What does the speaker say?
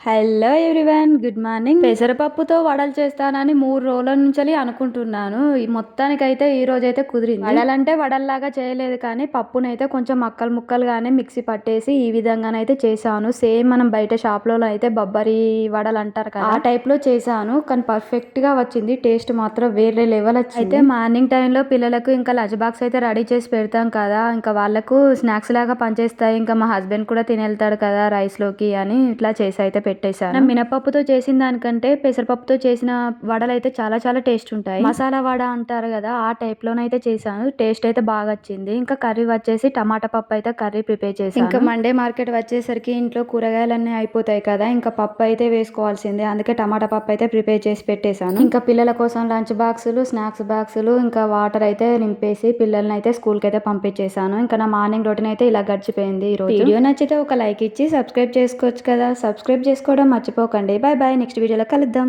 Hello everyone, good morning. పెసరపప్పుతో వడలు చేస్తానని 3 రోజుల నుంచి అనుకుంటున్నాను. మొత్తానికైతే ఈ రోజైతే కుదిరింది. వడలంటే వడల్లాగా చేయలేదు, కానీ పప్పునైతే కొంచెం ముక్కలు ముక్కలుగానే మిక్సీ పట్టేసి ఈ విధంగానైతే చేశాను. సేమ్ మనం బయట షాప్లో అయితే బొబ్బరి వడలు అంటారు కదా, ఆ టైప్ లో చేశాను. కానీ పర్ఫెక్ట్ గా వచ్చింది. టేస్ట్ మాత్రం వేరే లెవెల్ వచ్చింది. అయితే మార్నింగ్ టైంలో పిల్లలకు ఇంకా లంచ్ బాక్స్ అయితే రెడీ చేసి పెడతాం కదా, ఇంకా వాళ్ళకు స్నాక్స్ లాగా పనిచేస్తాయి. ఇంకా మా హస్బెండ్ కూడా తినేళ్తాడు కదా రైస్ లోకి అని ఇట్లా చేసి అయితే పెట్టేశాను. మినపప్పుతో చేసిన దానికంటే పెసరపప్పుతో చేసిన వడలు అయితే చాలా చాలా టేస్ట్ ఉంటాయి. మసాలా వడ అంటారు కదా, ఆ టైప్ లోనైతే చేశాను. టేస్ట్ అయితే బాగా వచ్చింది. ఇంకా కర్రీ వచ్చేసి టమాటా పప్పు అయితే కర్రీ ప్రిపేర్ చేశాను. ఇంకా మండే మార్కెట్ వచ్చేసరికి ఇంట్లో కూరగాయలన్నీ అయిపోతాయి కదా, ఇంకా పప్పు అయితే వేసుకోవాల్సిందే. అందుకే టమాటా పప్పు అయితే ప్రిపేర్ చేసి పెట్టేశాను. ఇంకా పిల్లల కోసం లంచ్ బాక్సులు, స్నాక్స్ బాక్సులు, ఇంకా వాటర్ అయితే నింపేసి పిల్లల్ని అయితే స్కూల్ కి అయితే పంపించేశాను. ఇంకా నా మార్నింగ్ రొటీన్ అయితే ఇలా గడిచిపోయింది ఈ రోజు. వీడియో నచ్చితే ఒక లైక్ ఇచ్చి సబ్స్క్రైబ్ చేసుకోవచ్చు కదా, సబ్స్క్రైబ్ చేసుకోవడం మర్చిపోకండి. బాయ్ బాయ్, నెక్స్ట్ వీడియోలో కలుద్దాం.